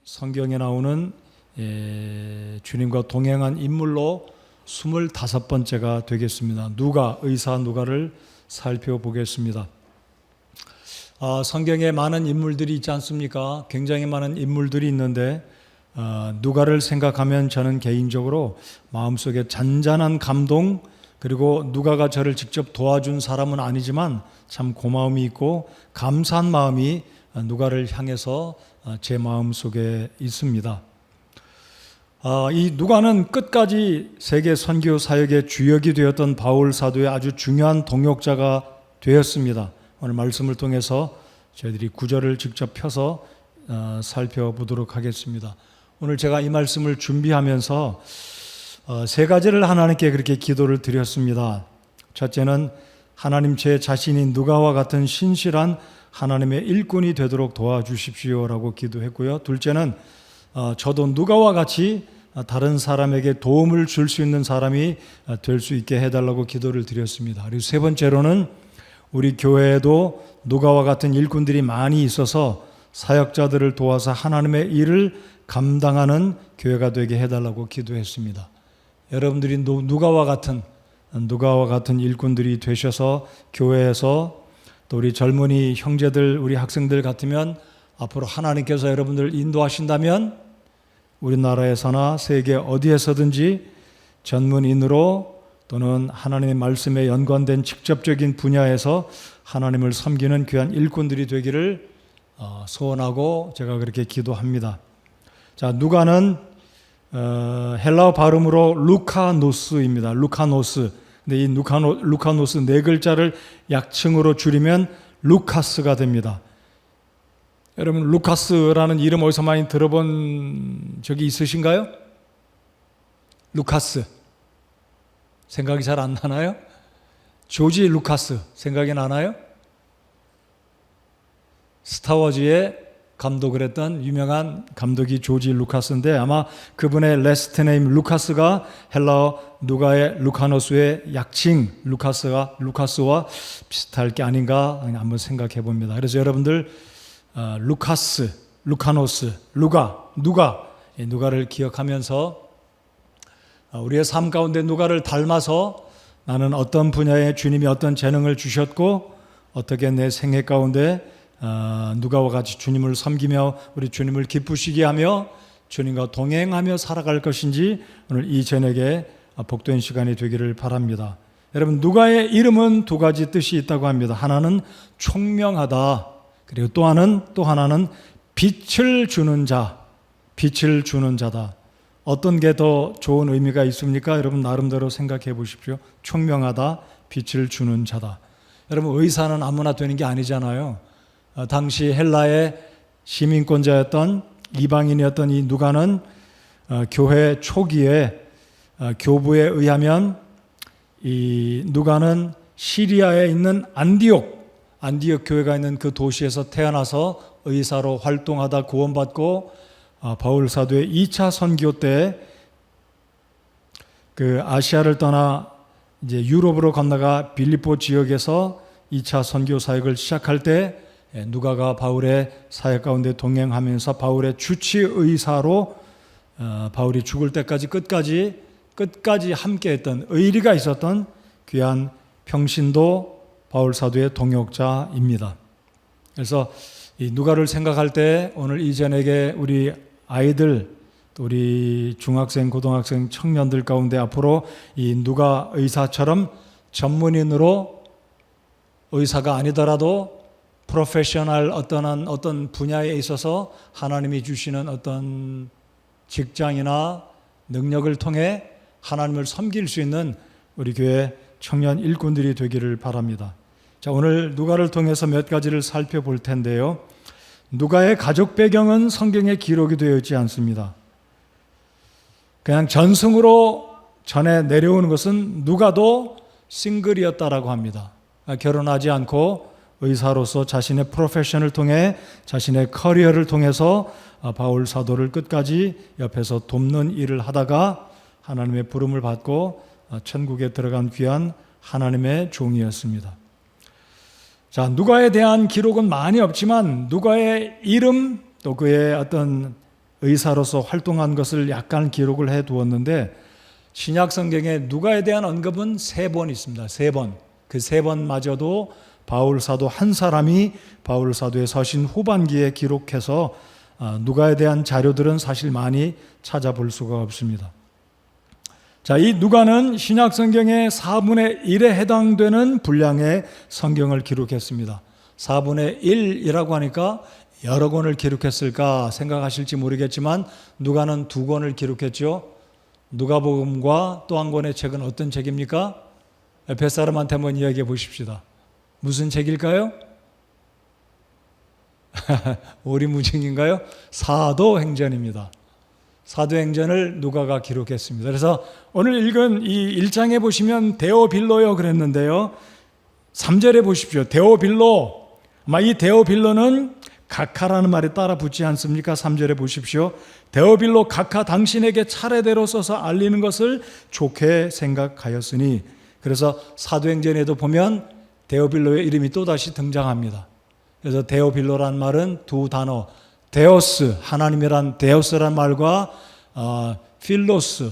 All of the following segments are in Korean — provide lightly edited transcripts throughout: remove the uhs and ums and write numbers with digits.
성경에 나오는 주님과 동행한 인물로 25번째가 되겠습니다. 누가, 의사 누가를 살펴보겠습니다. 성경에 많은 인물들이 있지 않습니까? 굉장히 많은 인물들이 있는데 누가를 생각하면 저는 개인적으로 마음속에 잔잔한 감동, 그리고 누가가 저를 직접 도와준 사람은 아니지만 참 고마움이 있고 감사한 마음이 누가를 향해서 제 마음속에 있습니다. 이 누가는 끝까지 세계 선교 사역의 주역이 되었던 바울 사도의 아주 중요한 동역자가 되었습니다. 오늘 말씀을 통해서 저희들이 구절을 직접 펴서 살펴보도록 하겠습니다. 오늘 제가 이 말씀을 준비하면서 세 가지를 하나님께 그렇게 기도를 드렸습니다. 첫째는 하나님 제 자신이 누가와 같은 신실한 하나님의 일꾼이 되도록 도와주십시오라고 기도했고요. 둘째는 저도 누가와 같이 다른 사람에게 도움을 줄 수 있는 사람이 될 수 있게 해달라고 기도를 드렸습니다. 그리고 세 번째로는 우리 교회에도 누가와 같은 일꾼들이 많이 있어서 사역자들을 도와서 하나님의 일을 감당하는 교회가 되게 해달라고 기도했습니다. 여러분들이 누가와 같은 일꾼들이 되셔서 교회에서 또 우리 젊은이 형제들, 우리 학생들 같으면 앞으로 하나님께서 여러분들을 인도하신다면 우리나라에서나 세계 어디에서든지 전문인으로 또는 하나님의 말씀에 연관된 직접적인 분야에서 하나님을 섬기는 귀한 일꾼들이 되기를 소원하고 제가 그렇게 기도합니다. 자, 누가는 헬라어 발음으로 루카노스입니다. 루카노스. 근데 이 루카노스 네 글자를 약칭으로 줄이면 루카스가 됩니다. 여러분, 루카스라는 이름 어디서 많이 들어본 적이 있으신가요? 루카스. 생각이 잘 안 나나요? 조지 루카스 생각이 나나요? 스타워즈의 감독을 했던 유명한 감독이 조지 루카스인데 아마 그분의 레스트 네임 루카스가 헬라어 누가의 루카노스의 약칭 루카스와 비슷할 게 아닌가 한번 생각해 봅니다. 그래서 여러분들 루카스, 루카노스, 누가를 기억하면서 우리의 삶 가운데 누가를 닮아서 나는 어떤 분야에 주님이 어떤 재능을 주셨고 어떻게 내 생애 가운데 누가와 같이 주님을 섬기며 우리 주님을 기쁘시게 하며 주님과 동행하며 살아갈 것인지 오늘 이 저녁에 복된 시간이 되기를 바랍니다. 여러분, 누가의 이름은 두 가지 뜻이 있다고 합니다. 하나는 총명하다, 그리고 또 하나는 빛을 주는 자다. 어떤 게 더 좋은 의미가 있습니까? 여러분 나름대로 생각해 보십시오. 총명하다, 빛을 주는 자다. 여러분, 의사는 아무나 되는 게 아니잖아요. 당시 헬라의 시민권자였던 이방인이었던 이 누가는 교회 초기에 교부에 의하면 이 누가는 시리아에 있는 안디옥 교회가 있는 그 도시에서 태어나서 의사로 활동하다 구원받고 바울 사도의 2차 선교 때 그 아시아를 떠나 이제 유럽으로 건너가 빌립보 지역에서 2차 선교 사역을 시작할 때 누가가 바울의 사역 가운데 동행하면서 바울의 주치 의사로 바울이 죽을 때까지 끝까지 함께했던 의리가 있었던 귀한 평신도 바울 사도의 동역자입니다. 그래서 이 누가를 생각할 때 오늘 이전에게 우리 아이들, 또 우리 중학생, 고등학생, 청년들 가운데 앞으로 이 누가 의사처럼 전문인으로 의사가 아니더라도 프로페셔널 어떤 분야에 있어서 하나님이 주시는 어떤 직장이나 능력을 통해 하나님을 섬길 수 있는 우리 교회 청년 일꾼들이 되기를 바랍니다. 자, 오늘 누가를 통해서 몇 가지를 살펴볼 텐데요. 누가의 가족 배경은 성경에 기록이 되어 있지 않습니다. 그냥 전승으로 전해 내려오는 것은 누가도 싱글이었다라고 합니다. 결혼하지 않고 의사로서 자신의 프로페션을 통해 자신의 커리어를 통해서 바울 사도를 끝까지 옆에서 돕는 일을 하다가 하나님의 부름을 받고 천국에 들어간 귀한 하나님의 종이었습니다. 자, 누가에 대한 기록은 많이 없지만 누가의 이름 또 그의 어떤 의사로서 활동한 것을 약간 기록을 해 두었는데 신약 성경에 누가에 대한 언급은 3번 있습니다. 3번. 그 3번마저도 바울 사도 한 사람이 바울 사도의 서신 후반기에 기록해서 누가에 대한 자료들은 사실 많이 찾아볼 수가 없습니다. 자, 이 누가는 신약 성경의 4분의 1에 해당되는 분량의 성경을 기록했습니다. 4분의 1이라고 하니까 여러 권을 기록했을까 생각하실지 모르겠지만 누가는 2권을 기록했죠. 누가복음과 또 한 권의 책은 어떤 책입니까? 옆에 사람한테 한번 이야기해 보십시다. 무슨 책일까요? 오리무중인가요? 사도행전입니다. 사도행전을 누가가 기록했습니다. 그래서 오늘 읽은 이 1장에 보시면 데오빌로요 그랬는데요. 3절에 보십시오. 데오빌로. 아마 이 데오빌로는 각하라는 말이 따라 붙지 않습니까? 3절에 보십시오. 데오빌로 각하 당신에게 차례대로 써서 알리는 것을 좋게 생각하였으니. 그래서 사도행전에도 보면 데오빌로의 이름이 또다시 등장합니다. 그래서 데오빌로란 말은 2 단어, 데오스, 하나님이란 데오스란 말과 필로스,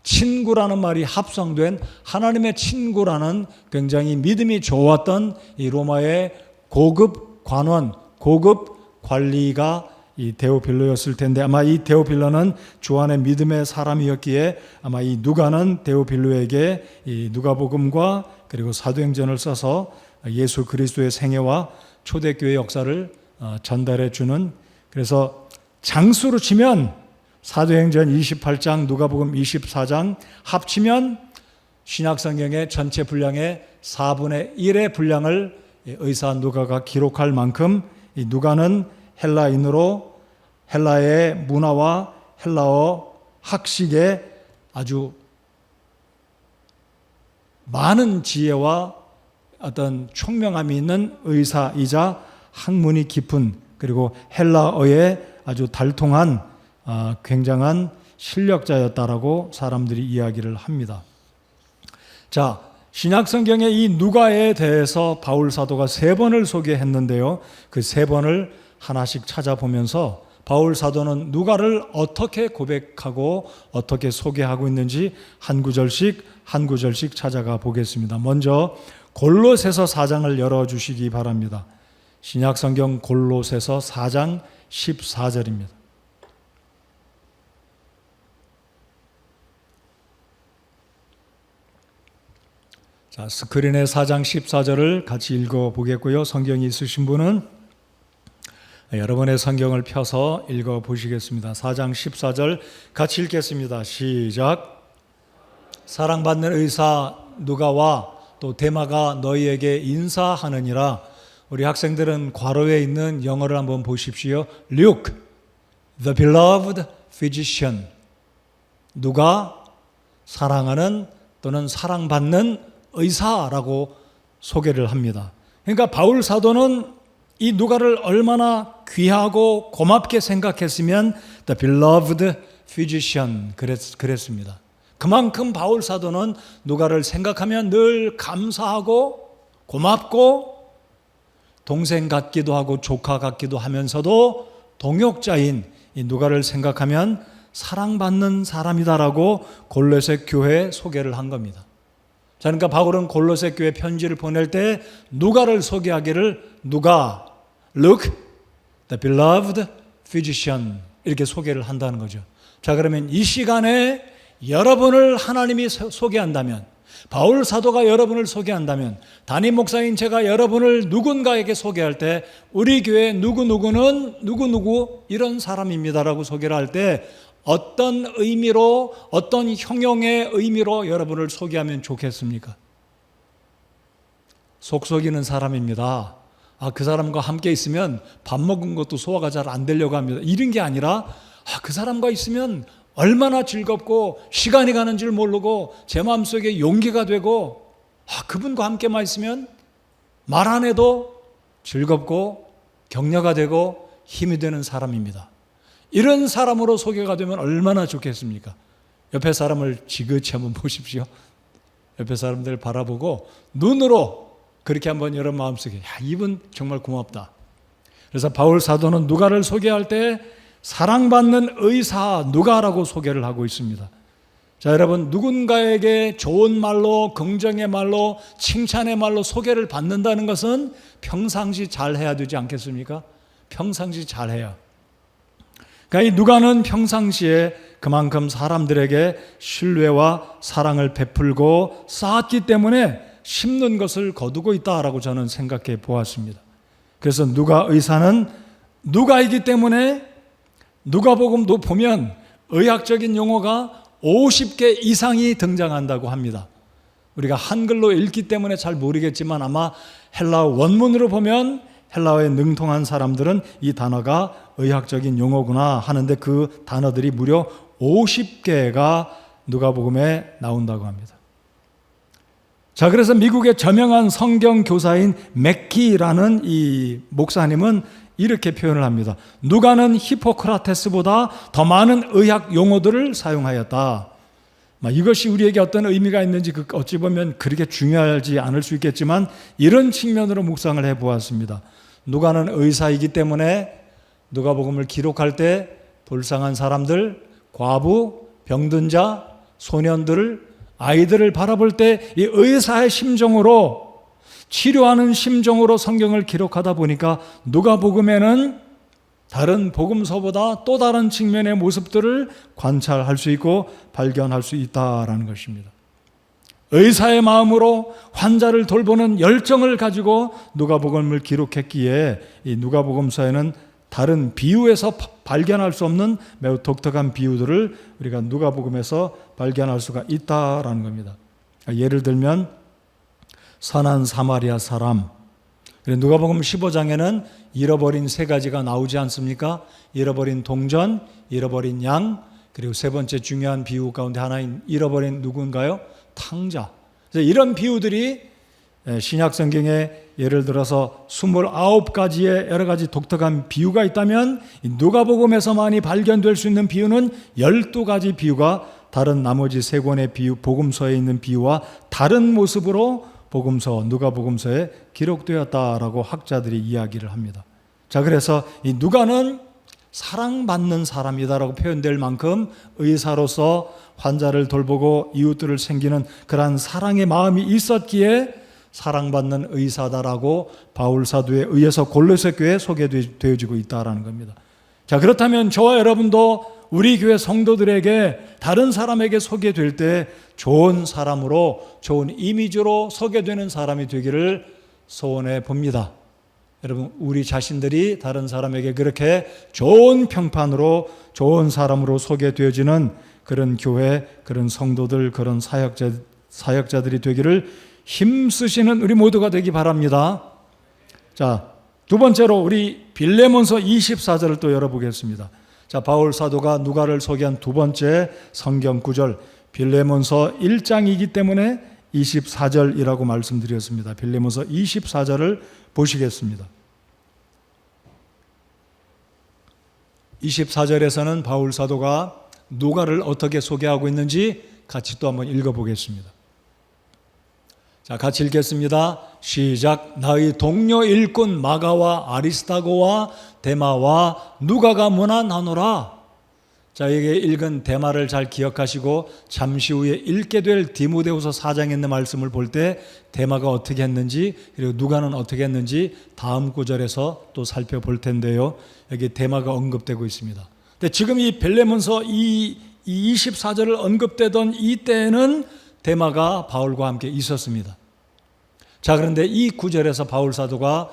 친구라는 말이 합성된 하나님의 친구라는 굉장히 믿음이 좋았던 이 로마의 고급 관원, 고급 관리가 이 데오빌로였을 텐데 아마 이 데오빌로는 주 안에 믿음의 사람이었기에 아마 이 누가는 데오빌로에게 이 누가복음과 그리고 사도행전을 써서 예수 그리스도의 생애와 초대교회 역사를 전달해 주는, 그래서 장수로 치면 사도행전 28장, 누가복음 24장 합치면 신약성경의 전체 분량의 4분의 1의 분량을 의사 누가가 기록할 만큼 이 누가는 헬라인으로 헬라의 문화와 헬라어 학식에 아주 많은 지혜와 어떤 총명함이 있는 의사이자 학문이 깊은, 그리고 헬라어에 아주 달통한 굉장한 실력자였다라고 사람들이 이야기를 합니다. 자, 신약 성경의 이 누가에 대해서 바울 사도가 3번을 소개했는데요. 그 3번을 하나씩 찾아보면서 바울 사도는 누가를 어떻게 고백하고 어떻게 소개하고 있는지 한 구절씩 한 구절씩 찾아가 보겠습니다. 먼저 골로새서 4장을 열어주시기 바랍니다. 신약 성경 골로새서 4장 14절입니다. 자, 스크린에 4장 14절을 같이 읽어보겠고요. 성경이 있으신 분은 여러분의 성경을 펴서 읽어보시겠습니다. 4장 14절 같이 읽겠습니다. 시작. 사랑받는 의사 누가와 또 데마가 너희에게 인사하느니라. 우리 학생들은 괄호에 있는 영어를 한번 보십시오. Luke, the beloved physician. 누가 사랑하는 또는 사랑받는 의사라고 소개를 합니다. 그러니까 바울 사도는 이 누가를 얼마나 귀하고 고맙게 생각했으면 the beloved physician 그랬습니다. 그만큼 바울 사도는 누가를 생각하면 늘 감사하고 고맙고 동생 같기도 하고 조카 같기도 하면서도 동역자인 이 누가를 생각하면 사랑받는 사람이다라고 골로새 교회에 소개를 한 겁니다. 자, 그러니까 바울은 골로새 교회 편지를 보낼 때 누가를 소개하기를 누가, Luke, the beloved physician 이렇게 소개를 한다는 거죠. 자, 그러면 이 시간에 여러분을 하나님이 소개한다면, 바울 사도가 여러분을 소개한다면, 담임 목사인 제가 여러분을 누군가에게 소개할 때 우리 교회 누구누구는 누구누구 이런 사람입니다라고 소개를 할 때 어떤 의미로, 어떤 형용의 의미로 여러분을 소개하면 좋겠습니까? 속 속이는 사람입니다. 그 사람과 함께 있으면 밥 먹은 것도 소화가 잘 안 되려고 합니다. 이런 게 아니라 그 사람과 있으면 얼마나 즐겁고 시간이 가는 줄 모르고 제 마음속에 용기가 되고 그분과 함께만 있으면 말 안 해도 즐겁고 격려가 되고 힘이 되는 사람입니다. 이런 사람으로 소개가 되면 얼마나 좋겠습니까? 옆에 사람을 지그치 한번 보십시오. 옆에 사람들 바라보고 눈으로 그렇게 한번 여러분 마음속에 이분 정말 고맙다. 그래서 바울 사도는 누가를 소개할 때 사랑받는 의사 누가라고 소개를 하고 있습니다. 자, 여러분, 누군가에게 좋은 말로, 긍정의 말로, 칭찬의 말로 소개를 받는다는 것은 평상시 잘해야 되지 않겠습니까? 평상시 잘해야. 그러니까 이 누가는 평상시에 그만큼 사람들에게 신뢰와 사랑을 베풀고 쌓았기 때문에 심는 것을 거두고 있다라고 저는 생각해 보았습니다. 그래서 누가 의사는 누가이기 때문에 누가복음도 보면 의학적인 용어가 50개 이상이 등장한다고 합니다. 우리가 한글로 읽기 때문에 잘 모르겠지만 아마 헬라어 원문으로 보면 헬라어에 능통한 사람들은 이 단어가 의학적인 용어구나 하는데 그 단어들이 무려 50개가 누가복음에 나온다고 합니다. 자, 그래서 미국의 저명한 성경 교사인 맥키라는 이 목사님은 이렇게 표현을 합니다. 누가는 히포크라테스보다 더 많은 의학 용어들을 사용하였다. 이것이 우리에게 어떤 의미가 있는지 어찌 보면 그렇게 중요하지 않을 수 있겠지만 이런 측면으로 묵상을 해보았습니다. 누가는 의사이기 때문에 누가복음을 기록할 때 불쌍한 사람들, 과부, 병든 자, 소년들을, 아이들을 바라볼 때 이 의사의 심정으로, 치료하는 심정으로 성경을 기록하다 보니까 누가복음에는 다른 복음서보다 또 다른 측면의 모습들을 관찰할 수 있고 발견할 수 있다라는 것입니다. 의사의 마음으로 환자를 돌보는 열정을 가지고 누가복음을 기록했기에 이 누가복음서에는 다른 비유에서 발견할 수 없는 매우 독특한 비유들을 우리가 누가복음에서 발견할 수가 있다라는 겁니다. 예를 들면 선한 사마리아 사람, 누가복음 15장에는 잃어버린 세 가지가 나오지 않습니까? 잃어버린 동전, 잃어버린 양, 그리고 세 번째 중요한 비유 가운데 하나인 잃어버린 누군가요? 탕자. 이런 비유들이 신약 성경에 예를 들어서 29가지의 여러 가지 독특한 비유가 있다면 누가복음에서만이 발견될 수 있는 비유는 12가지 비유가 다른 나머지 세 권의 비유, 복음서에 있는 비유와 다른 모습으로 복음서, 누가복음서에 기록되었다라고 학자들이 이야기를 합니다. 자, 그래서 이 누가는 사랑받는 사람이다라고 표현될 만큼 의사로서 환자를 돌보고 이웃들을 챙기는 그러한 사랑의 마음이 있었기에 사랑받는 의사다라고 바울 사도에 의해서 골로새 교회에 소개되어지고 있다라는 겁니다. 자, 그렇다면 저와 여러분도 우리 교회 성도들에게 다른 사람에게 소개될 때 좋은 사람으로, 좋은 이미지로 소개되는 사람이 되기를 소원해 봅니다. 여러분, 우리 자신들이 다른 사람에게 그렇게 좋은 평판으로, 좋은 사람으로 소개되어지는 그런 교회, 그런 성도들, 그런 사역자들이 되기를 힘쓰시는 우리 모두가 되기 바랍니다. 자, 두 번째로 우리 빌레몬서 24절을 또 열어보겠습니다. 자, 바울 사도가 누가를 소개한 두 번째 성경 구절, 빌레몬서 1장이기 때문에 24절이라고 말씀드렸습니다. 빌레몬서 24절을 보시겠습니다. 24절에서는 바울 사도가 누가를 어떻게 소개하고 있는지 같이 또 한번 읽어보겠습니다. 자, 같이 읽겠습니다. 시작. 나의 동료 일꾼 마가와 아리스타고와 데마와 누가가 문안하노라. 자, 여기 읽은 데마를 잘 기억하시고 잠시 후에 읽게 될 디모데후서 4장에 있는 말씀을 볼 때 데마가 어떻게 했는지, 그리고 누가는 어떻게 했는지 다음 구절에서 또 살펴볼 텐데요. 여기 데마가 언급되고 있습니다. 근데 지금 이 빌레몬서 이 24절을 언급되던 이때에는 데마가 바울과 함께 있었습니다. 자, 그런데 이 구절에서 바울 사도가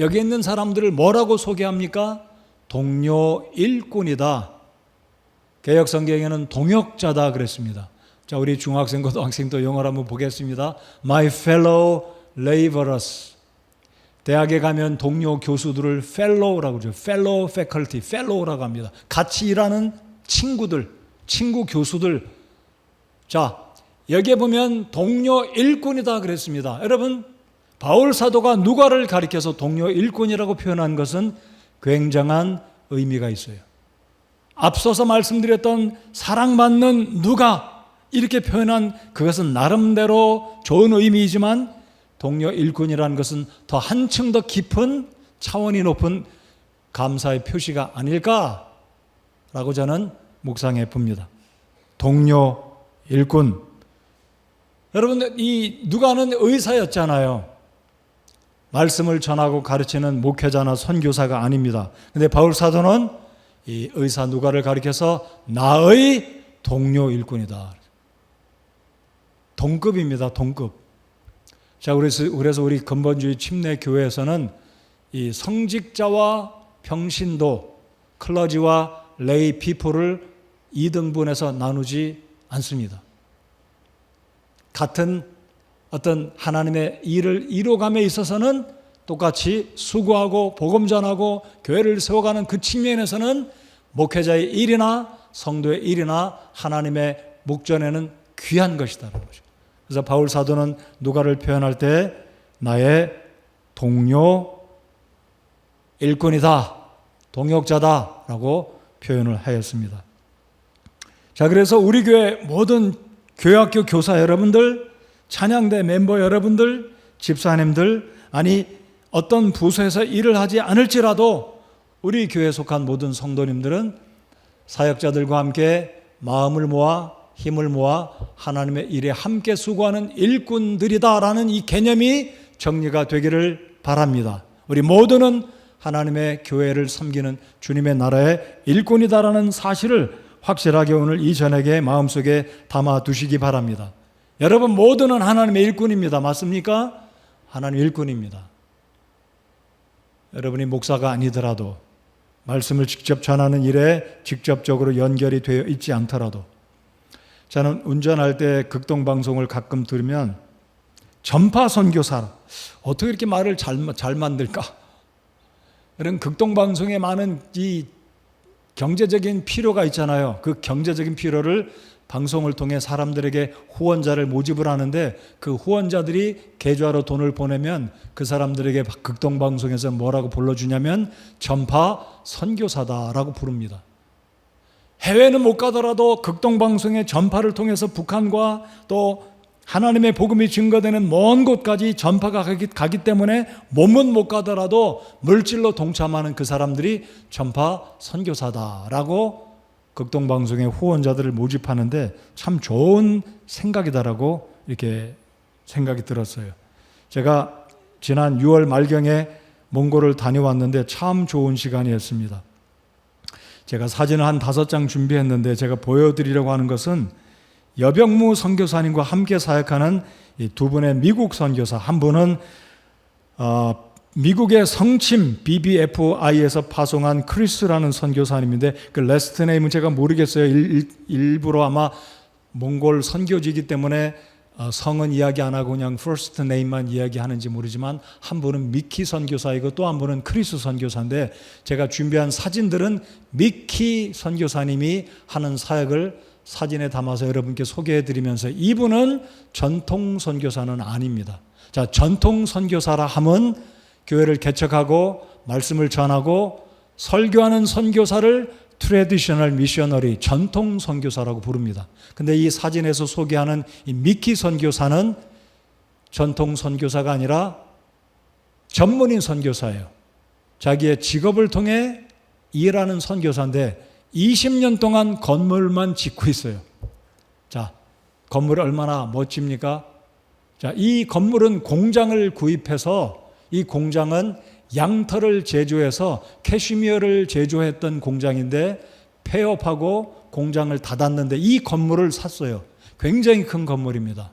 여기 있는 사람들을 뭐라고 소개합니까? 동료 일꾼이다. 개역 성경에는 동역자다 그랬습니다. 자, 우리 중학생, 고등학생도 영어를 한번 보겠습니다. My fellow laborers. 대학에 가면 동료 교수들을 fellow라고 그러죠. fellow faculty, fellow라고 합니다. 같이 일하는 친구들, 친구 교수들. 자, 여기에 보면 동료 일꾼이다 그랬습니다. 여러분, 바울 사도가 누가를 가리켜서 동료 일꾼이라고 표현한 것은 굉장한 의미가 있어요. 앞서서 말씀드렸던 사랑받는 누가 이렇게 표현한 그것은 나름대로 좋은 의미이지만 동료 일꾼이라는 것은 더 한층 더 깊은 차원이 높은 감사의 표시가 아닐까라고 저는 묵상해 봅니다. 동료, 일꾼. 여러분, 이 누가는 의사였잖아요. 말씀을 전하고 가르치는 목회자나 선교사가 아닙니다. 근데 바울 사도는 이 의사 누가를 가리켜서 나의 동료 일꾼이다. 동급입니다. 동급. 자, 그래서 우리 근본주의 침례교회에서는 이 성직자와 평신도, 클러지와 레이 피플을 2등분해서 나누지 않습니다. 같은 어떤 하나님의 일을 이루어감에 있어서는 똑같이 수고하고 복음 전하고 교회를 세워가는 그 측면에서는 목회자의 일이나 성도의 일이나 하나님의 목전에는 귀한 것이다라는 거죠. 그래서 바울 사도는 누가를 표현할 때 나의 동료 일꾼이다, 동역자다라고 표현을 하였습니다. 자, 그래서 우리 교회 모든 교회학교 교사 여러분들, 찬양대 멤버 여러분들, 집사님들, 아니 어떤 부서에서 일을 하지 않을지라도 우리 교회에 속한 모든 성도님들은 사역자들과 함께 마음을 모아 힘을 모아 하나님의 일에 함께 수고하는 일꾼들이다라는 이 개념이 정리가 되기를 바랍니다. 우리 모두는 하나님의 교회를 섬기는 주님의 나라의 일꾼이다라는 사실을 확실하게 오늘 이 저녁에 마음속에 담아 두시기 바랍니다. 여러분 모두는 하나님의 일꾼입니다. 맞습니까? 하나님의 일꾼입니다. 여러분이 목사가 아니더라도 말씀을 직접 전하는 일에 직접적으로 연결이 되어 있지 않더라도 저는 운전할 때 극동방송을 가끔 들으면 전파 선교사, 어떻게 이렇게 말을 잘 만들까? 이런 극동방송에 많은 이 경제적인 필요가 있잖아요. 그 경제적인 필요를 방송을 통해 사람들에게 후원자를 모집을 하는데 그 후원자들이 계좌로 돈을 보내면 그 사람들에게 극동방송에서 뭐라고 불러주냐면 전파 선교사다라고 부릅니다. 해외는 못 가더라도 극동방송의 전파를 통해서 북한과 또 하나님의 복음이 증거되는 먼 곳까지 전파가 가기 때문에 몸은 못 가더라도 물질로 동참하는 그 사람들이 전파 선교사다라고 극동방송의 후원자들을 모집하는데 참 좋은 생각이다라고 이렇게 생각이 들었어요. 제가 지난 6월 말경에 몽골을 다녀왔는데 참 좋은 시간이었습니다. 제가 사진을 한 5장 준비했는데 제가 보여드리려고 하는 것은 여병무 선교사님과 함께 사역하는 이 두 분의 미국 선교사, 한 분은 미국의 성침 BBFI에서 파송한 크리스라는 선교사님인데 그 레스트 네임은 제가 모르겠어요. 일부러 아마 몽골 선교지이기 때문에 성은 이야기 안 하고 그냥 first name만 이야기하는지 모르지만 한 분은 미키 선교사이고 또 한 분은 크리스 선교사인데 제가 준비한 사진들은 미키 선교사님이 하는 사역을 사진에 담아서 여러분께 소개해드리면서 이분은 전통 선교사는 아닙니다. 자, 전통 선교사라 함은 교회를 개척하고 말씀을 전하고 설교하는 선교사를 트래디셔널 미셔너리, 전통 선교사라고 부릅니다. 근데 이 사진에서 소개하는 이 미키 선교사는 전통 선교사가 아니라 전문인 선교사예요. 자기의 직업을 통해 일하는 선교사인데 20년 동안 건물만 짓고 있어요. 자, 건물 얼마나 멋집니까? 자, 이 건물은 공장을 구입해서 이 공장은 양털을 제조해서 캐시미어를 제조했던 공장인데 폐업하고 공장을 닫았는데 이 건물을 샀어요. 굉장히 큰 건물입니다.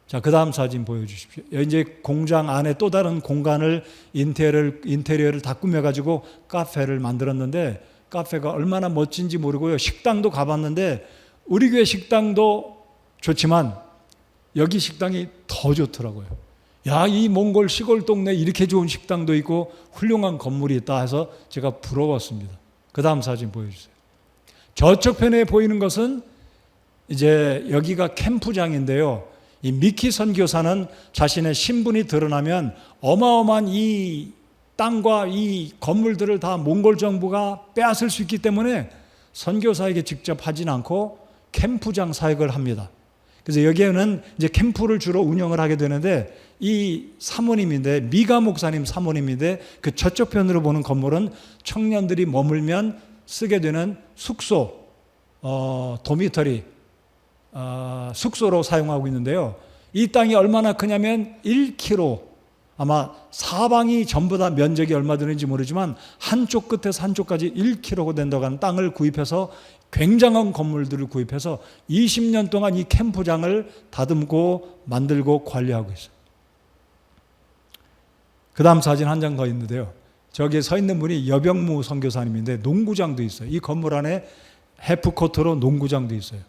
자, 그 다음 사진 보여주십시오. 이제 공장 안에 또 다른 공간을 인테리어를 다 꾸며가지고 카페를 만들었는데 카페가 얼마나 멋진지 모르고요. 식당도 가봤는데 우리 교회 식당도 좋지만 여기 식당이 더 좋더라고요. 야, 이 몽골 시골 동네 이렇게 좋은 식당도 있고 훌륭한 건물이 있다 해서 제가 부러웠습니다. 그 다음 사진 보여주세요. 저쪽 편에 보이는 것은 이제 여기가 캠프장인데요. 이 미키 선교사는 자신의 신분이 드러나면 어마어마한 이 땅과 이 건물들을 다 몽골 정부가 빼앗을 수 있기 때문에 선교사에게 직접 하진 않고 캠프장 사역을 합니다. 그래서 여기에는 이제 캠프를 주로 운영을 하게 되는데, 이 사모님인데, 미가 목사님 사모님인데, 그 저쪽 편으로 보는 건물은 청년들이 머물면 쓰게 되는 숙소, 도미터리, 숙소로 사용하고 있는데요. 이 땅이 얼마나 크냐면 1km, 아마 사방이 전부 다 면적이 얼마 되는지 모르지만 한쪽 끝에서 한쪽까지 1km가 된다고 하는 땅을 구입해서 굉장한 건물들을 구입해서 20년 동안 이 캠프장을 다듬고 만들고 관리하고 있어요. 그 다음 사진 한 장 더 있는데요. 저기에 서 있는 분이 여병무 선교사님인데 농구장도 있어요. 이 건물 안에 해프코트로 농구장도 있어요.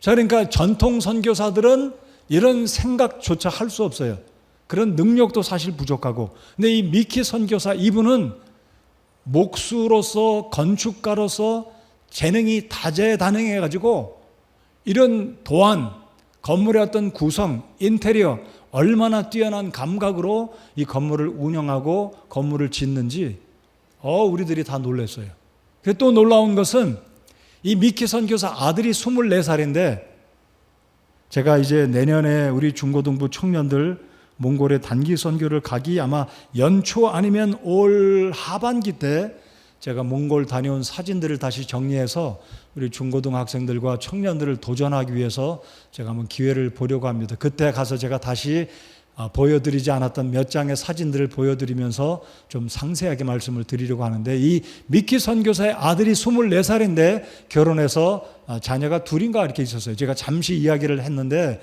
자, 그러니까 전통 선교사들은 이런 생각조차 할 수 없어요. 그런 능력도 사실 부족하고. 근데 이 미키 선교사 이분은 목수로서 건축가로서 재능이 다재다능해가지고 이런 도안, 건물의 어떤 구성, 인테리어 얼마나 뛰어난 감각으로 이 건물을 운영하고 건물을 짓는지 우리들이 다 놀랐어요. 또 놀라운 것은 이 미키 선교사 아들이 24살인데 제가 이제 내년에 우리 중고등부 청년들 몽골에 단기 선교를 가기 아마 연초 아니면 올 하반기 때 제가 몽골 다녀온 사진들을 다시 정리해서 우리 중고등 학생들과 청년들을 도전하기 위해서 제가 한번 기회를 보려고 합니다. 그때 가서 제가 다시 보여드리지 않았던 몇 장의 사진들을 보여드리면서 좀 상세하게 말씀을 드리려고 하는데, 이 미키 선교사의 아들이 24살인데 결혼해서 자녀가 둘인가 이렇게 있었어요. 제가 잠시 이야기를 했는데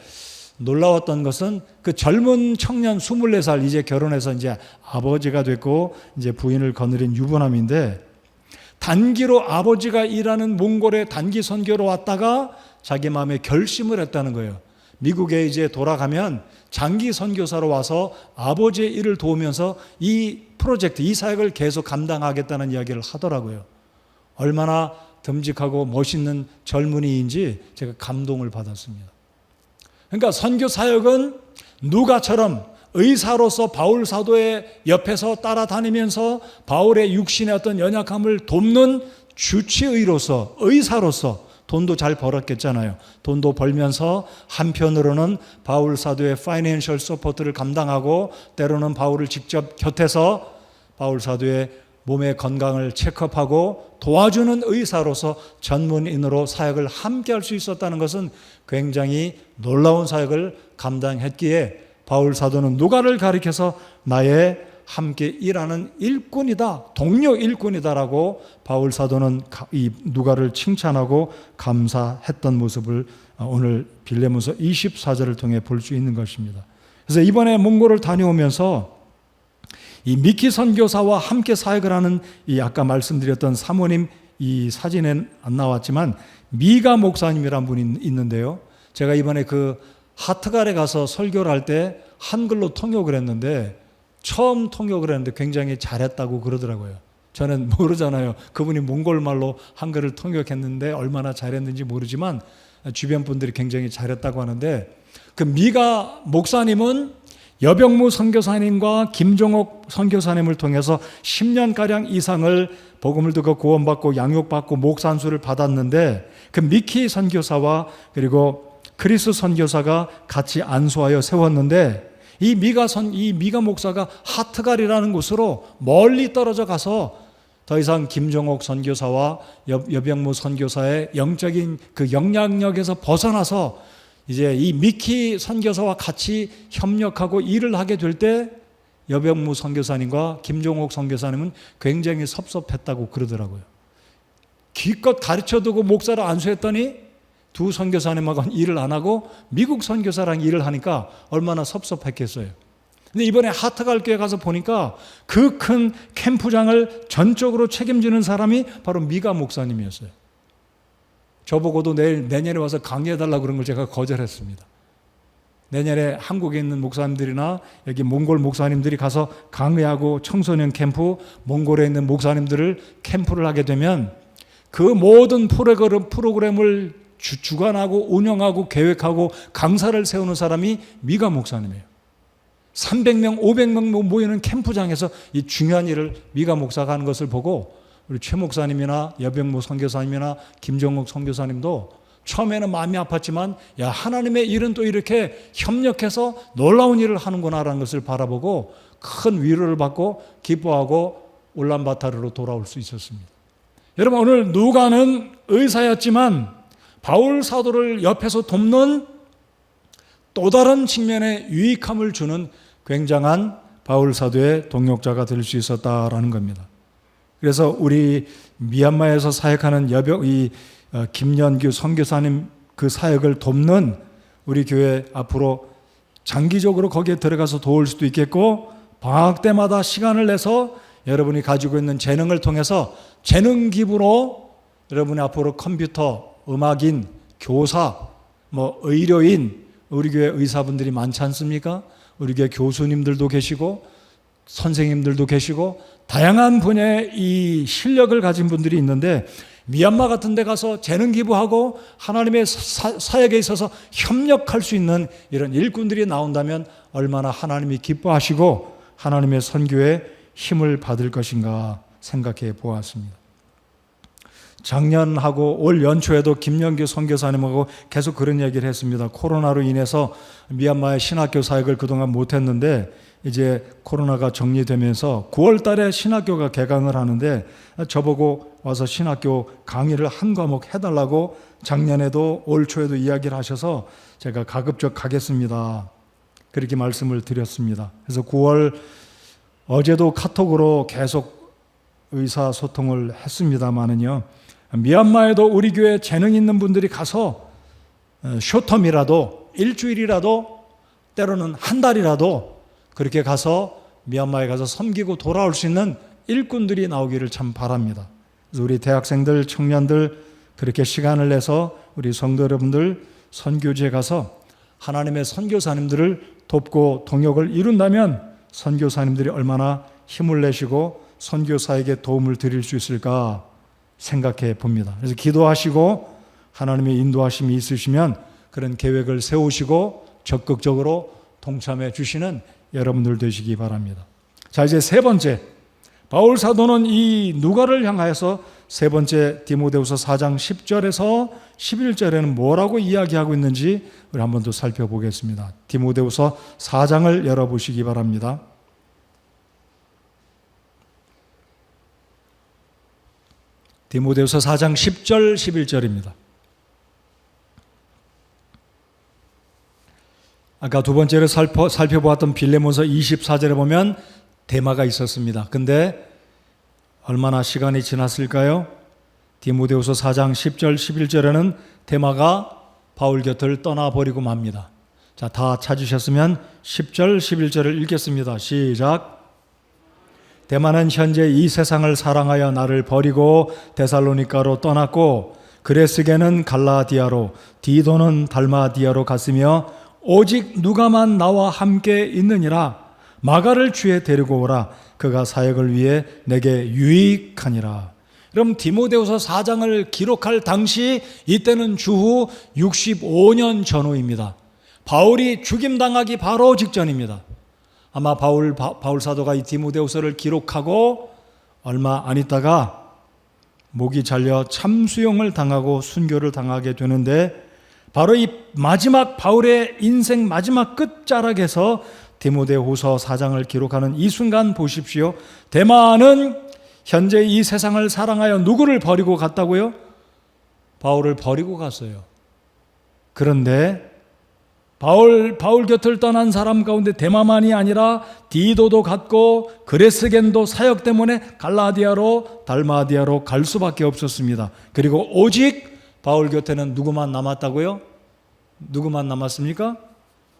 놀라웠던 것은 그 젊은 청년 24살 이제 결혼해서 이제 아버지가 됐고 이제 부인을 거느린 유부남인데, 단기로 아버지가 일하는 몽골에 단기 선교로 왔다가 자기 마음에 결심을 했다는 거예요. 미국에 이제 돌아가면 장기 선교사로 와서 아버지의 일을 도우면서 이 프로젝트, 이 사역을 계속 감당하겠다는 이야기를 하더라고요. 얼마나 듬직하고 멋있는 젊은이인지 제가 감동을 받았습니다. 그러니까 선교 사역은 누가처럼 의사로서 바울 사도의 옆에서 따라다니면서 바울의 육신의 어떤 연약함을 돕는 주치의로서, 의사로서 돈도 잘 벌었겠잖아요. 돈도 벌면서 한편으로는 바울 사도의 파이낸셜 서포트를 감당하고 때로는 바울을 직접 곁에서 바울 사도의 몸의 건강을 체크업하고 도와주는 의사로서 전문인으로 사역을 함께 할 수 있었다는 것은 굉장히 놀라운 사역을 감당했기에 바울 사도는 누가를 가리켜서 나의 함께 일하는 일꾼이다, 동료 일꾼이다라고 바울 사도는 이 누가를 칭찬하고 감사했던 모습을 오늘 빌레몬서 24절을 통해 볼 수 있는 것입니다. 그래서 이번에 몽골을 다녀오면서 이 미키 선교사와 함께 사역을 하는 이 아까 말씀드렸던 사모님, 이 사진엔 안 나왔지만 미가 목사님이란 분이 있는데요. 제가 이번에 그 하트갈에 가서 설교를 할 때 한글로 통역을 했는데 처음 통역을 했는데 굉장히 잘했다고 그러더라고요. 저는 모르잖아요. 그분이 몽골말로 한글을 통역했는데 얼마나 잘했는지 모르지만 주변 분들이 굉장히 잘했다고 하는데, 그 미가 목사님은 여병무 선교사님과 김종옥 선교사님을 통해서 10년가량 이상을 복음을 듣고 구원받고 양육받고 목산수를 받았는데, 그 미키 선교사와 그리고 크리스 선교사가 같이 안수하여 세웠는데, 이 미가 목사가 하트갈이라는 곳으로 멀리 떨어져 가서 더 이상 김종옥 선교사와 여병무 선교사의 영적인 그 영향력에서 벗어나서 이제 이 미키 선교사와 같이 협력하고 일을 하게 될 때 여병무 선교사님과 김종옥 선교사님은 굉장히 섭섭했다고 그러더라고요. 기껏 가르쳐두고 목사를 안수했더니 두 선교사님하고는 일을 안 하고 미국 선교사랑 일을 하니까 얼마나 섭섭했겠어요. 근데 이번에 하트갈 교회 가서 보니까 그 큰 캠프장을 전적으로 책임지는 사람이 바로 미가 목사님이었어요. 저보고도 내년에 와서 강의해달라고 그런 걸 제가 거절했습니다. 내년에 한국에 있는 목사님들이나 여기 몽골 목사님들이 가서 강의하고 청소년 캠프, 몽골에 있는 목사님들을 캠프를 하게 되면 그 모든 프로그램을 주관하고 운영하고 계획하고 강사를 세우는 사람이 미가 목사님이에요. 300명, 500명 모이는 캠프장에서 이 중요한 일을 미가 목사가 하는 것을 보고 우리 최 목사님이나 여병무 선교사님이나 김정욱 선교사님도 처음에는 마음이 아팠지만 야, 하나님의 일은 또 이렇게 협력해서 놀라운 일을 하는구나라는 것을 바라보고 큰 위로를 받고 기뻐하고 울란바토르로 돌아올 수 있었습니다. 여러분, 오늘 누가는 의사였지만 바울 사도를 옆에서 돕는 또 다른 측면의 유익함을 주는 굉장한 바울 사도의 동역자가 될 수 있었다라는 겁니다. 그래서 우리 미얀마에서 사역하는 김연규 선교사님 그 사역을 돕는 우리 교회 앞으로 장기적으로 거기에 들어가서 도울 수도 있겠고, 방학 때마다 시간을 내서 여러분이 가지고 있는 재능을 통해서 재능 기부로 여러분이 앞으로 컴퓨터, 음악인, 교사, 의료인, 우리 교회 의사분들이 많지 않습니까? 우리 교회 교수님들도 계시고 선생님들도 계시고 다양한 분야의 이 실력을 가진 분들이 있는데, 미얀마 같은 데 가서 재능 기부하고 하나님의 사역에 있어서 협력할 수 있는 이런 일꾼들이 나온다면 얼마나 하나님이 기뻐하시고 하나님의 선교에 힘을 받을 것인가 생각해 보았습니다. 작년하고 올 연초에도 김연규 선교사님하고 계속 그런 얘기를 했습니다. 코로나로 인해서 미얀마의 신학교 사역을 그동안 못했는데 이제 코로나가 정리되면서 9월 달에 신학교가 개강을 하는데 저보고 와서 신학교 강의를 한 과목 해달라고 작년에도 올 초에도 이야기를 하셔서 제가 가급적 가겠습니다. 그렇게 말씀을 드렸습니다. 그래서 9월 어제도 카톡으로 계속 의사소통을 했습니다마는요, 미얀마에도 우리 교회 재능 있는 분들이 가서 쇼텀이라도 일주일이라도 때로는 한 달이라도 그렇게 가서 미얀마에 가서 섬기고 돌아올 수 있는 일꾼들이 나오기를 참 바랍니다. 그래서 우리 대학생들, 청년들 그렇게 시간을 내서 우리 성도 여러분들 선교지에 가서 하나님의 선교사님들을 돕고 동역을 이룬다면 선교사님들이 얼마나 힘을 내시고 선교사에게 도움을 드릴 수 있을까 생각해 봅니다. 그래서 기도하시고 하나님의 인도하심이 있으시면 그런 계획을 세우시고 적극적으로 동참해 주시는 여러분들 되시기 바랍니다. 자, 이제 세 번째, 바울 사도는 이 누가를 향하여서 세 번째 디모데후서 4장 10절에서 11절에는 뭐라고 이야기하고 있는지 우리 한번 더 살펴보겠습니다. 디모데후서 4장을 열어보시기 바랍니다. 디모데후서 4장 10절 11절입니다. 아까 두 번째로 살펴보았던 빌레몬서 24절에 보면 데마가 있었습니다. 근데 얼마나 시간이 지났을까요? 디모데후서 4장 10절 11절에는 데마가 바울 곁을 떠나버리고 맙니다. 자, 다 찾으셨으면 10절 11절을 읽겠습니다. 시작. 데마는 현재 이 세상을 사랑하여 나를 버리고 데살로니가로 떠났고, 그레스게는 갈라디아로, 디도는 달마디아로 갔으며 오직 누가만 나와 함께 있느니라. 마가를 주에 데리고 오라. 그가 사역을 위해 내게 유익하니라. 그럼 디모데후서 4장을 기록할 당시 이때는 주후 65년 전후입니다. 바울이 죽임당하기 바로 직전입니다. 아마 바울 사도가 이 디모데후서를 기록하고 얼마 안 있다가 목이 잘려 참수형을 당하고 순교를 당하게 되는데, 바로 이 마지막 바울의 인생 마지막 끝자락에서 디모데후서 4장을 기록하는 이 순간 보십시오. 데마는 현재 이 세상을 사랑하여 누구를 버리고 갔다고요? 바울을 버리고 갔어요. 그런데 바울 곁을 떠난 사람 가운데 데마만이 아니라 디도도 갔고 그레스겐도 사역 때문에 갈라디아로 달마디아로 갈 수밖에 없었습니다. 그리고 오직 바울 곁에는 누구만 남았다고요? 누구만 남았습니까?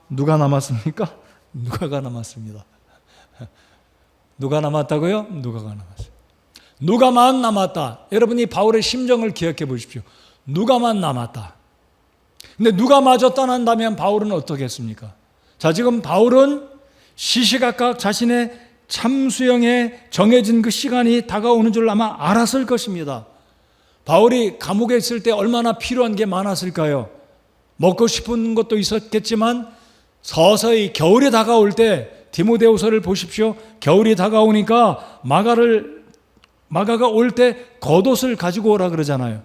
누가 남았습니까? 누가가 남았습니다. 누가 남았다고요? 누가가 남았어요. 누가만 남았다. 여러분이 바울의 심정을 기억해 보십시오. 누가만 남았다. 근데 누가마저 떠난다면 바울은 어떻게 했습니까? 자, 지금 바울은 시시각각 자신의 참수형에 정해진 그 시간이 다가오는 줄 아마 알았을 것입니다. 바울이 감옥에 있을 때 얼마나 필요한 게 많았을까요? 먹고 싶은 것도 있었겠지만 서서히 겨울이 다가올 때 디모데후서를 보십시오. 겨울이 다가오니까 마가가 올 때 겉옷을 가지고 오라 그러잖아요.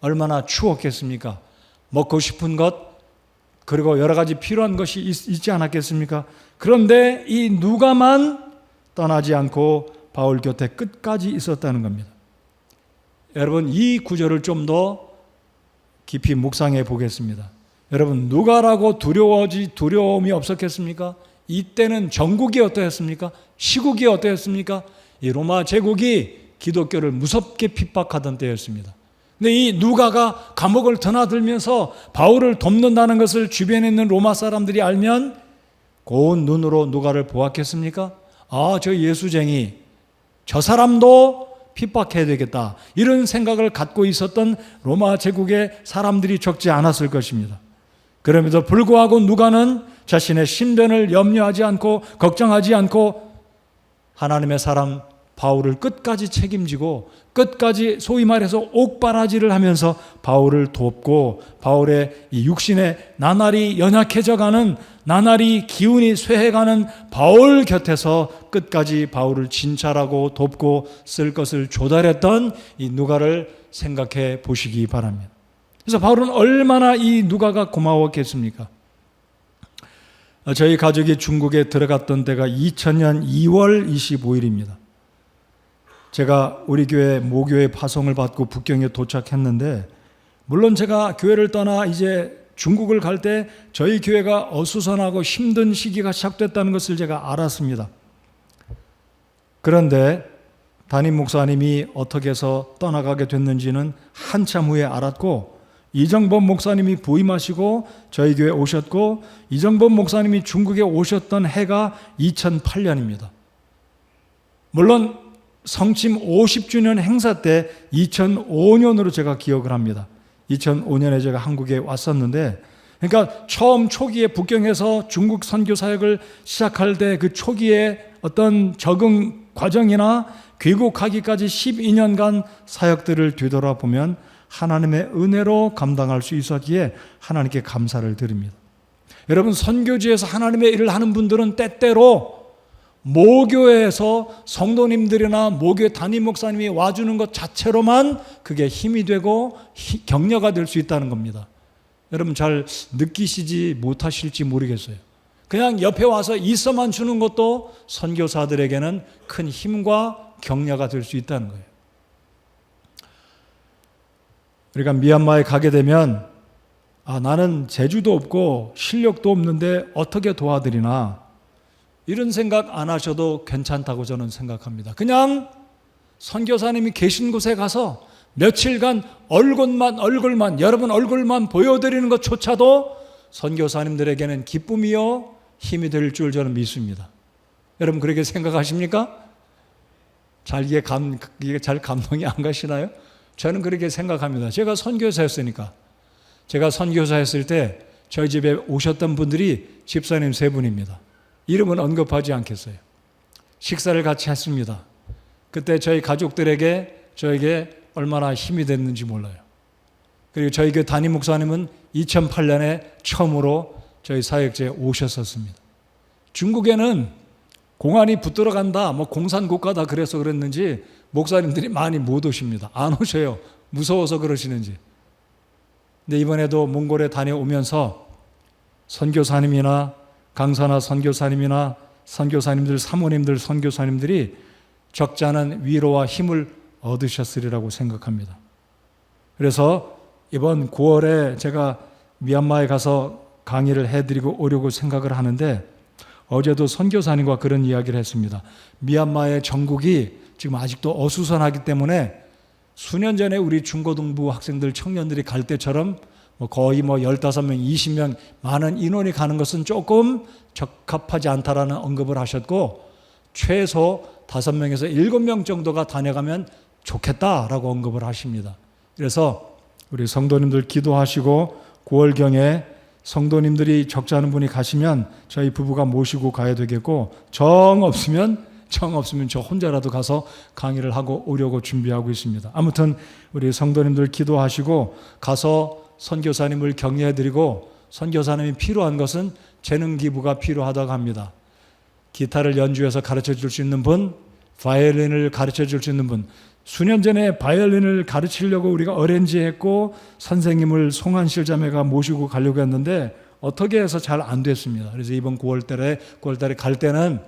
얼마나 추웠겠습니까? 먹고 싶은 것, 그리고 여러 가지 필요한 것이 있지 않았겠습니까? 그런데 이 누가만 떠나지 않고 바울 곁에 끝까지 있었다는 겁니다. 여러분, 이 구절을 좀 더 깊이 묵상해 보겠습니다. 여러분, 누가라고 두려움이 없었겠습니까? 이때는 전국이 어떠했습니까? 시국이 어떠했습니까? 이 로마 제국이 기독교를 무섭게 핍박하던 때였습니다. 근데 이 누가가 감옥을 드나들면서 바울을 돕는다는 것을 주변에 있는 로마 사람들이 알면 고운 눈으로 누가를 보았겠습니까? 아, 저 예수쟁이, 저 사람도 핍박해야 되겠다, 이런 생각을 갖고 있었던 로마 제국의 사람들이 적지 않았을 것입니다. 그럼에도 불구하고 누가는 자신의 신변을 염려하지 않고 걱정하지 않고 하나님의 사람 바울을 끝까지 책임지고 끝까지 소위 말해서 옥바라지를 하면서 바울을 돕고 바울의 이 육신에 나날이 연약해져가는, 나날이 기운이 쇠해가는 바울 곁에서 끝까지 바울을 진찰하고 돕고 쓸 것을 조달했던 이 누가를 생각해 보시기 바랍니다. 그래서 바울은 얼마나 이 누가가 고마웠겠습니까? 저희 가족이 중국에 들어갔던 때가 2000년 2월 25일입니다. 제가 우리 교회 모교회 파송을 받고 북경에 도착했는데, 물론 제가 교회를 떠나 이제 중국을 갈 때 저희 교회가 어수선하고 힘든 시기가 시작됐다는 것을 제가 알았습니다. 그런데 담임 목사님이 어떻게 해서 떠나가게 됐는지는 한참 후에 알았고, 이정범 목사님이 부임하시고 저희 교회에 오셨고, 이정범 목사님이 중국에 오셨던 해가 2008년입니다. 물론 성침 50주년 행사 때 2005년으로 제가 기억을 합니다. 2005년에 제가 한국에 왔었는데, 그러니까 처음 초기에 북경에서 중국 선교 사역을 시작할 때 그 초기에 어떤 적응 과정이나 귀국하기까지 12년간 사역들을 뒤돌아보면 하나님의 은혜로 감당할 수 있었기에 하나님께 감사를 드립니다. 여러분, 선교지에서 하나님의 일을 하는 분들은 때때로 모교에서 성도님들이나 모교회 담임 목사님이 와주는 것 자체로만 그게 힘이 되고 격려가 될 수 있다는 겁니다. 여러분 잘 느끼시지 못하실지 모르겠어요. 그냥 옆에 와서 있어만 주는 것도 선교사들에게는 큰 힘과 격려가 될 수 있다는 거예요. 우리가 미얀마에 가게 되면 나는 재주도 없고 실력도 없는데 어떻게 도와드리나, 이런 생각 안 하셔도 괜찮다고 저는 생각합니다. 그냥 선교사님이 계신 곳에 가서 며칠간 얼굴만 여러분 얼굴만 보여드리는 것조차도 선교사님들에게는 기쁨이요 힘이 될 줄 저는 믿습니다. 여러분 그렇게 생각하십니까? 이게 잘 감동이 안 가시나요? 저는 그렇게 생각합니다. 제가 선교사였으니까. 제가 선교사였을 때 저희 집에 오셨던 분들이 집사님 3분입니다. 이름은 언급하지 않겠어요. 식사를 같이 했습니다. 그때 저희 가족들에게 저에게 얼마나 힘이 됐는지 몰라요. 그리고 저희 교회 담임 목사님은 2008년에 처음으로 저희 사역제에 오셨었습니다. 중국에는 공안이 붙들어 간다, 공산국가다 그래서 그랬는지 목사님들이 많이 못 오십니다. 안 오셔요. 무서워서 그러시는지. 근데 이번에도 몽골에 다녀오면서 선교사님이나 강사나 선교사님이나 선교사님들, 사모님들, 선교사님들이 적지 않은 위로와 힘을 얻으셨으리라고 생각합니다. 그래서 이번 9월에 제가 미얀마에 가서 강의를 해드리고 오려고 생각을 하는데, 어제도 선교사님과 그런 이야기를 했습니다. 미얀마의 정국이 지금 아직도 어수선하기 때문에 수년 전에 우리 중고등부 학생들, 청년들이 갈 때처럼 거의 15명, 20명 많은 인원이 가는 것은 조금 적합하지 않다라는 언급을 하셨고, 최소 5명에서 7명 정도가 다녀가면 좋겠다라고 언급을 하십니다. 그래서 우리 성도님들 기도하시고 9월경에 성도님들이 적지 않은 분이 가시면 저희 부부가 모시고 가야 되겠고, 정 없으면 저 혼자라도 가서 강의를 하고 오려고 준비하고 있습니다. 아무튼 우리 성도님들 기도하시고 가서 선교사님을 격려해드리고, 선교사님이 필요한 것은 재능 기부가 필요하다고 합니다. 기타를 연주해서 가르쳐 줄 수 있는 분, 바이올린을 가르쳐 줄 수 있는 분, 수년 전에 바이올린을 가르치려고 우리가 어렌지했고 선생님을 송한실 자매가 모시고 가려고 했는데 어떻게 해서 잘 안 됐습니다. 그래서 이번 9월달에 갈 때는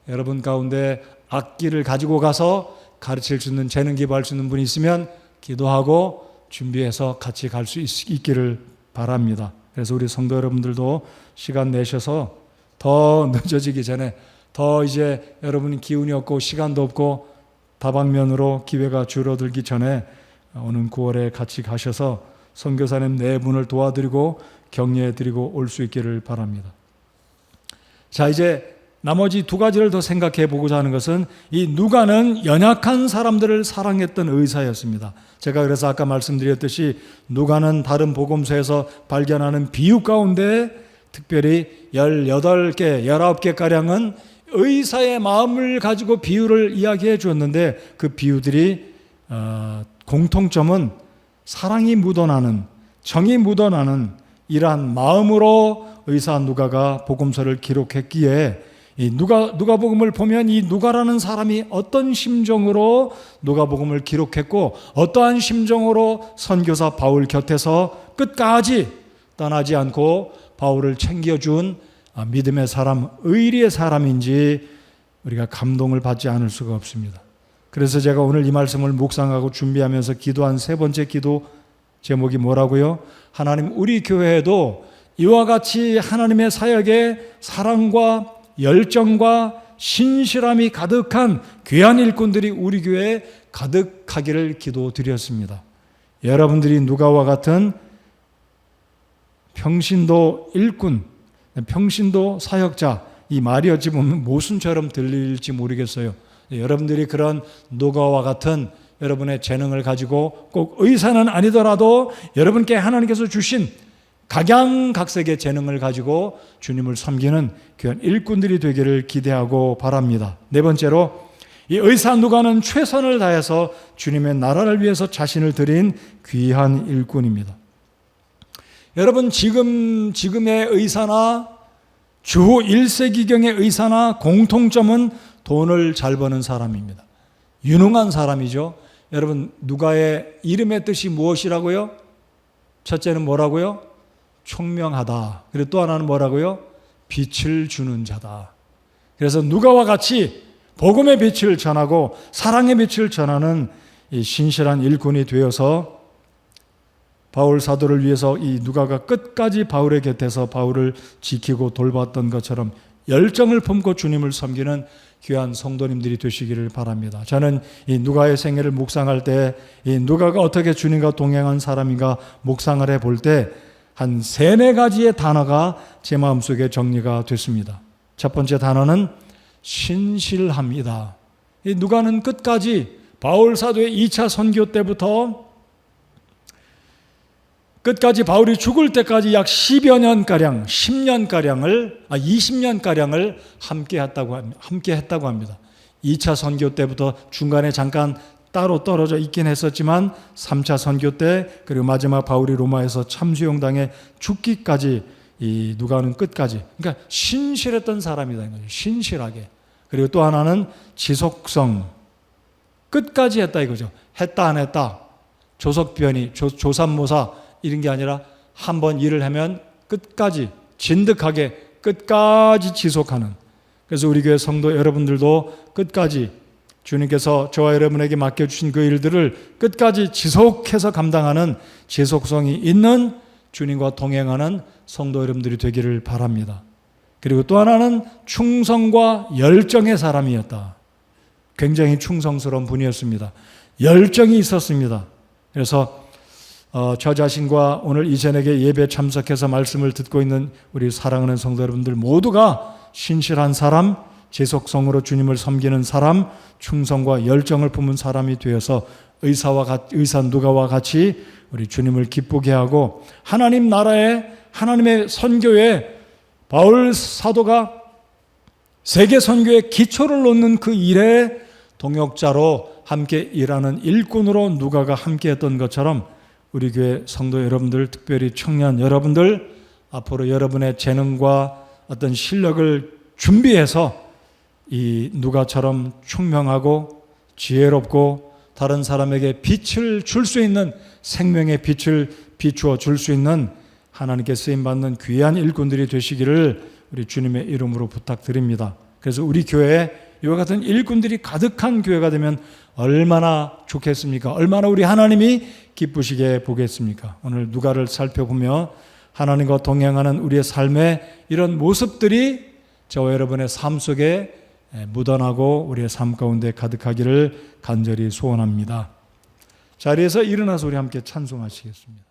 여러분 가운데 악기를 가지고 가서 가르칠 수 있는, 재능 기부할 수 있는 분이 있으면 기도하고 준비해서 같이 갈 수 있기를 바랍니다. 그래서 우리 성도 여러분들도 시간 내셔서 더 늦어지기 전에, 더 이제 여러분이 기운이 없고 시간도 없고 다방면으로 기회가 줄어들기 전에 오는 9월에 같이 가셔서 선교사님 네 분을 도와드리고 격려해드리고 올 수 있기를 바랍니다. 자, 이제 나머지 두 가지를 더 생각해 보고자 하는 것은, 이 누가는 연약한 사람들을 사랑했던 의사였습니다. 제가 그래서 아까 말씀드렸듯이 누가는 다른 복음서에서 발견하는 비유 가운데 특별히 18개, 19개가량은 의사의 마음을 가지고 비유를 이야기해 주었는데, 그 비유들이 공통점은 사랑이 묻어나는, 정이 묻어나는 이러한 마음으로 의사 누가가 복음서를 기록했기에, 이 누가복음을 보면 이 누가라는 사람이 어떤 심정으로 누가복음을 기록했고 어떠한 심정으로 선교사 바울 곁에서 끝까지 떠나지 않고 바울을 챙겨준 믿음의 사람, 의리의 사람인지 우리가 감동을 받지 않을 수가 없습니다. 그래서 제가 오늘 이 말씀을 묵상하고 준비하면서 기도한 세 번째 기도 제목이 뭐라고요? 하나님, 우리 교회에도 이와 같이 하나님의 사역에 사랑과 열정과 신실함이 가득한 귀한 일꾼들이 우리 교회에 가득하기를 기도드렸습니다. 여러분들이 누가와 같은 평신도 일꾼, 평신도 사역자, 이 말이 어찌 보면 모순처럼 들릴지 모르겠어요. 여러분들이 그런 누가와 같은 여러분의 재능을 가지고 꼭 의사는 아니더라도 여러분께 하나님께서 주신 각양각색의 재능을 가지고 주님을 섬기는 귀한 일꾼들이 되기를 기대하고 바랍니다. 네 번째로, 이 의사 누가는 최선을 다해서 주님의 나라를 위해서 자신을 드린 귀한 일꾼입니다. 여러분, 지금의 의사나 주후 1세기경의 의사나 공통점은 돈을 잘 버는 사람입니다. 유능한 사람이죠. 여러분, 누가의 이름의 뜻이 무엇이라고요? 첫째는 뭐라고요? 총명하다. 그리고 또 하나는 뭐라고요? 빛을 주는 자다. 그래서 누가와 같이 복음의 빛을 전하고 사랑의 빛을 전하는 이 신실한 일꾼이 되어서 바울 사도를 위해서 이 누가가 끝까지 바울의 곁에서 바울을 지키고 돌봤던 것처럼 열정을 품고 주님을 섬기는 귀한 성도님들이 되시기를 바랍니다. 저는 이 누가의 생애를 묵상할 때 이 누가가 어떻게 주님과 동행한 사람인가 묵상을 해볼 때 한 3-4가지의 단어가 제 마음속에 정리가 됐습니다. 첫 번째 단어는 신실합니다. 이 누가는 끝까지 바울 사도의 2차 선교 때부터 끝까지 바울이 죽을 때까지 약 10여 년가량, 20년가량을 함께 했다고 합니다. 2차 선교 때부터 중간에 잠깐 따로 떨어져 있긴 했었지만 3차 선교 때, 그리고 마지막 바울이 로마에서 참수용당에 죽기까지 이 누가는 끝까지, 그러니까 신실했던 사람이다 이거죠. 신실하게. 그리고 또 하나는 지속성, 끝까지 했다 이거죠. 했다 안 했다, 조석변이, 조삼모사 이런 게 아니라 한번 일을 하면 끝까지 진득하게 끝까지 지속하는. 그래서 우리 교회 성도 여러분들도 끝까지 주님께서 저와 여러분에게 맡겨주신 그 일들을 끝까지 지속해서 감당하는 지속성이 있는 주님과 동행하는 성도 여러분들이 되기를 바랍니다. 그리고 또 하나는 충성과 열정의 사람이었다. 굉장히 충성스러운 분이었습니다. 열정이 있었습니다. 그래서 저 자신과 오늘 이 저녁에 예배 참석해서 말씀을 듣고 있는 우리 사랑하는 성도 여러분들 모두가 신실한 사람, 지속성으로 주님을 섬기는 사람, 충성과 열정을 품은 사람이 되어서 의사 누가와 같이 우리 주님을 기쁘게 하고 하나님 나라에, 하나님의 선교에 바울 사도가 세계 선교의 기초를 놓는 그 일에 동역자로 함께 일하는 일꾼으로 누가가 함께 했던 것처럼 우리 교회 성도 여러분들, 특별히 청년 여러분들, 앞으로 여러분의 재능과 어떤 실력을 준비해서 이 누가처럼 총명하고 지혜롭고 다른 사람에게 빛을 줄 수 있는, 생명의 빛을 비추어 줄 수 있는 하나님께 쓰임받는 귀한 일꾼들이 되시기를 우리 주님의 이름으로 부탁드립니다. 그래서 우리 교회에 이와 같은 일꾼들이 가득한 교회가 되면 얼마나 좋겠습니까? 얼마나 우리 하나님이 기쁘시게 보겠습니까? 오늘 누가를 살펴보며 하나님과 동행하는 우리의 삶의 이런 모습들이 저와 여러분의 삶 속에 묻어나고 우리의 삶 가운데 가득하기를 간절히 소원합니다. 자리에서 일어나서 우리 함께 찬송하시겠습니다.